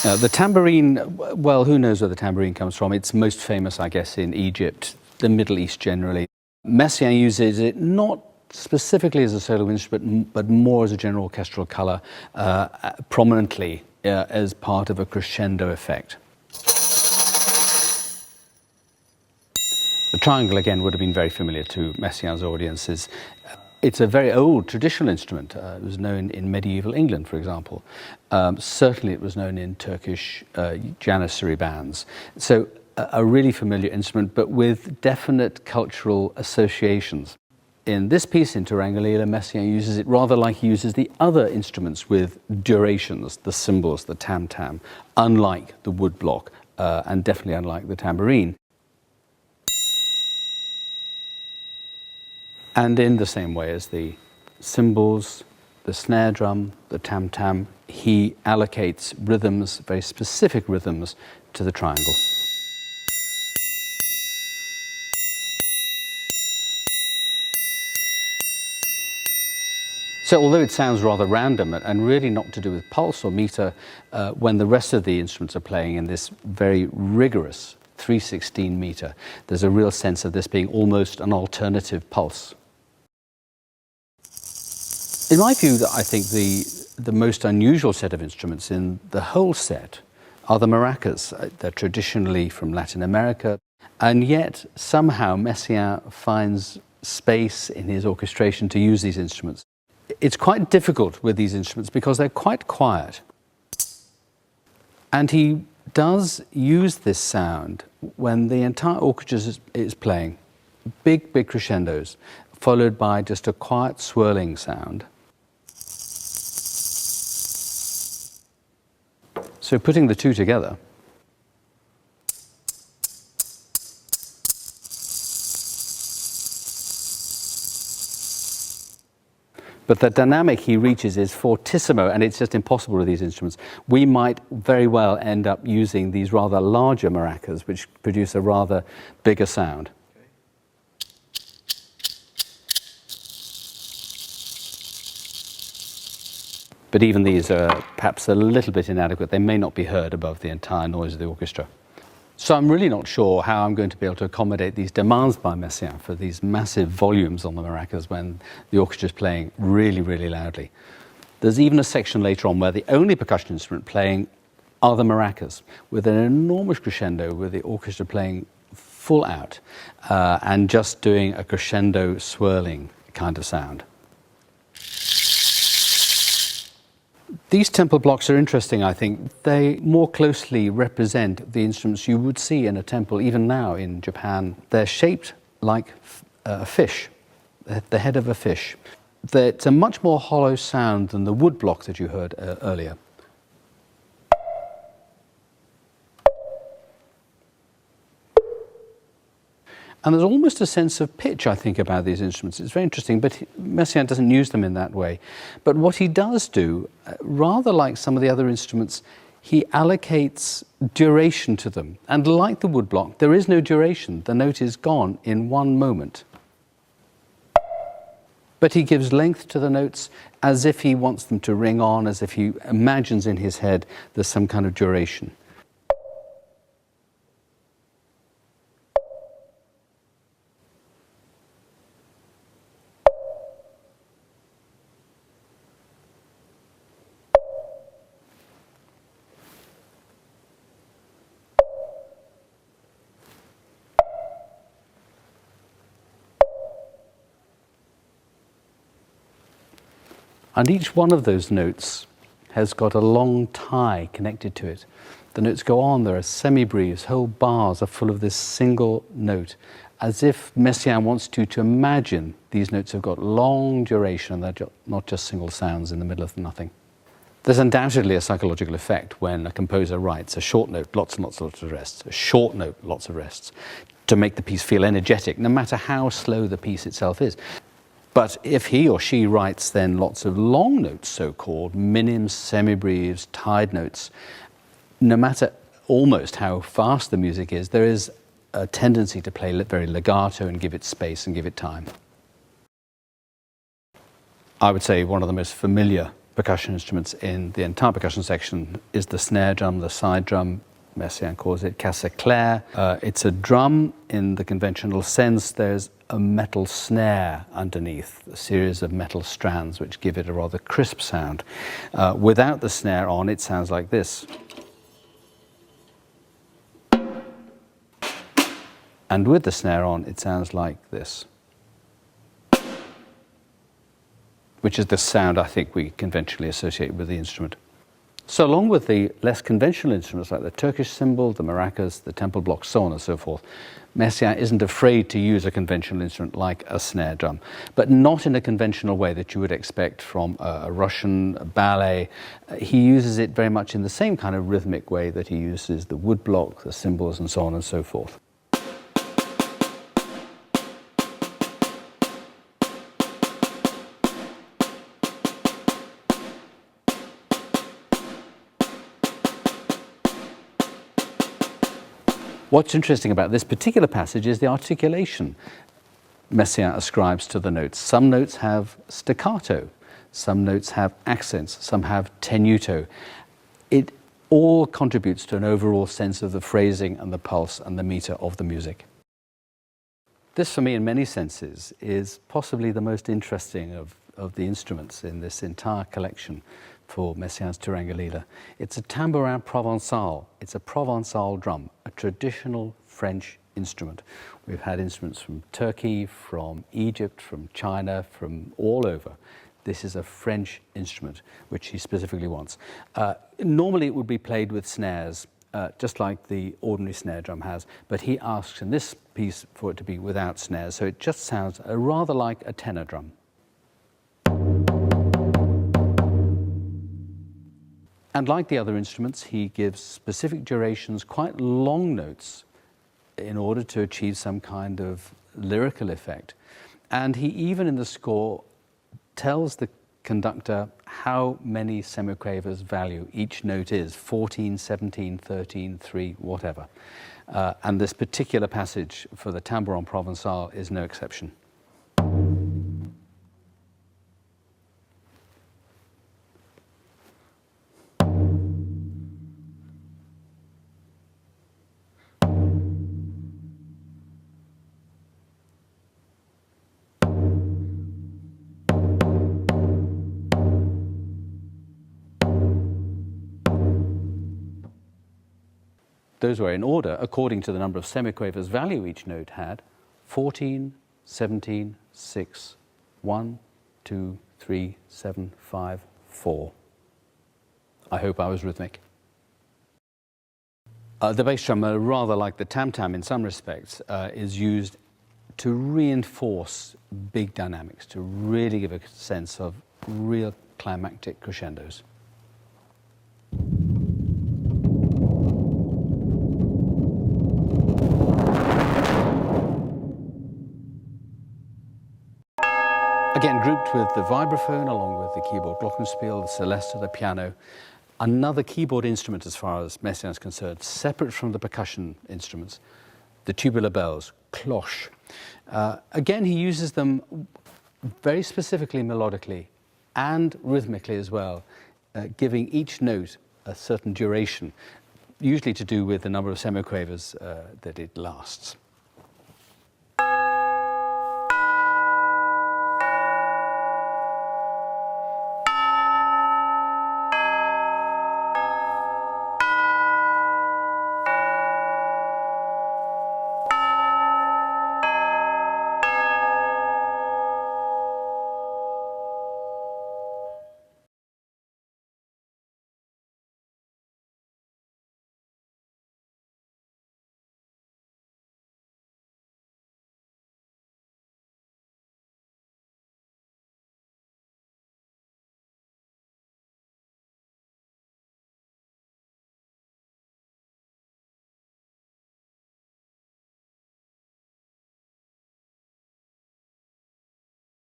The tambourine, well, who knows where the tambourine comes from? It's most famous, I guess, in Egypt, the Middle East generally. Messiaen uses it not specifically as a solo instrument, but more as a general orchestral colour, prominently as part of a crescendo effect. The triangle, again, would have been very familiar to Messiaen's audiences. It's a very old traditional instrument. It was known in medieval England, for example. Certainly it was known in Turkish Janissary bands. So a really familiar instrument, but with definite cultural associations. In this piece, in Turangalîla, Messiaen uses it rather like he uses the other instruments with durations, the cymbals, the tam-tam, unlike the woodblock, and definitely unlike the tambourine. And in the same way as the cymbals, the snare drum, the tam-tam, he allocates rhythms, very specific rhythms, to the triangle. So although it sounds rather random and really not to do with pulse or meter, when the rest of the instruments are playing in this very rigorous 3/16 meter, there's a real sense of this being almost an alternative pulse. In my view, I think the most unusual set of instruments in the whole set are the maracas. They're traditionally from Latin America, and yet somehow Messiaen finds space in his orchestration to use these instruments. It's quite difficult with these instruments because they're quite quiet. And he does use this sound when the entire orchestra is playing, big crescendos, followed by just a quiet swirling sound. So putting the two together, but the dynamic he reaches is fortissimo, and it's just impossible with these instruments. We might very well end up using these rather larger maracas, which produce a rather bigger sound. But even these are perhaps a little bit inadequate. They may not be heard above the entire noise of the orchestra. So I'm really not sure how I'm going to be able to accommodate these demands by Messiaen for these massive volumes on the maracas when the orchestra is playing really, really loudly. There's even a section later on where the only percussion instrument playing are the maracas, with an enormous crescendo with the orchestra playing full out and just doing a crescendo swirling kind of sound. These temple blocks are interesting, I think. They more closely represent the instruments you would see in a temple, even now in Japan. They're shaped like a fish, the head of a fish. It's a much more hollow sound than the wood block that you heard earlier. And there's almost a sense of pitch, I think, about these instruments. It's very interesting, but Messiaen doesn't use them in that way. But what he does do, rather like some of the other instruments, he allocates duration to them. And like the woodblock, there is no duration. The note is gone in one moment. But he gives length to the notes as if he wants them to ring on, as if he imagines in his head there's some kind of duration. And each one of those notes has got a long tie connected to it. The notes go on, there are semi-breves, whole bars are full of this single note, as if Messiaen wants you to imagine these notes have got long duration, they're not just single sounds in the middle of nothing. There's undoubtedly a psychological effect when a composer writes a short note, lots and lots of rests, a short note, lots of rests, to make the piece feel energetic, no matter how slow the piece itself is. But if he or she writes then lots of long notes, so-called, minims, semi-breves, tied notes, no matter almost how fast the music is, there is a tendency to play very legato and give it space and give it time. I would say one of the most familiar percussion instruments in the entire percussion section is the snare drum, the side drum. Messiaen calls it casse-claire. It's a drum in the conventional sense. There's a metal snare underneath, a series of metal strands which give it a rather crisp sound. Without the snare on, it sounds like this. And with the snare on, it sounds like this, which is the sound I think we conventionally associate with the instrument. So along with the less conventional instruments like the Turkish cymbal, the maracas, the temple block, so on and so forth, Messiaen isn't afraid to use a conventional instrument like a snare drum, but not in a conventional way that you would expect from a Russian ballet. He uses it very much in the same kind of rhythmic way that he uses the wood block, the cymbals, and so on and so forth. What's interesting about this particular passage is the articulation Messiaen ascribes to the notes. Some notes have staccato, some notes have accents, some have tenuto. It all contributes to an overall sense of the phrasing and the pulse and the meter of the music. This, for me, in many senses, is possibly the most interesting of the instruments in this entire collection for Messiaen's Turangalîla. It's a tambourin provençal. It's a Provençal drum, a traditional French instrument. We've had instruments from Turkey, from Egypt, from China, from all over. This is a French instrument, which he specifically wants. Normally it would be played with snares, just like the ordinary snare drum has, but he asks in this piece for it to be without snares, so it just sounds rather like a tenor drum. And like the other instruments, he gives specific durations, quite long notes, in order to achieve some kind of lyrical effect. And he even in the score tells the conductor how many semiquavers value each note is, 14, 17, 13, 3, whatever. And this particular passage for the Tambourin Provençal is no exception. Those were in order according to the number of semiquavers value each note had: 14, 17, 6, 1, 2, 3, 7, 5, 4. I hope I was rhythmic. The bass drum, rather like the tam-tam in some respects, is used to reinforce big dynamics, to really give a sense of real climactic crescendos. Again, grouped with the vibraphone, along with the keyboard glockenspiel, the celesta, the piano, another keyboard instrument as far as Messiaen is concerned, separate from the percussion instruments, the tubular bells, cloche. Again, he uses them very specifically melodically and rhythmically as well, giving each note a certain duration, usually to do with the number of semiquavers that it lasts.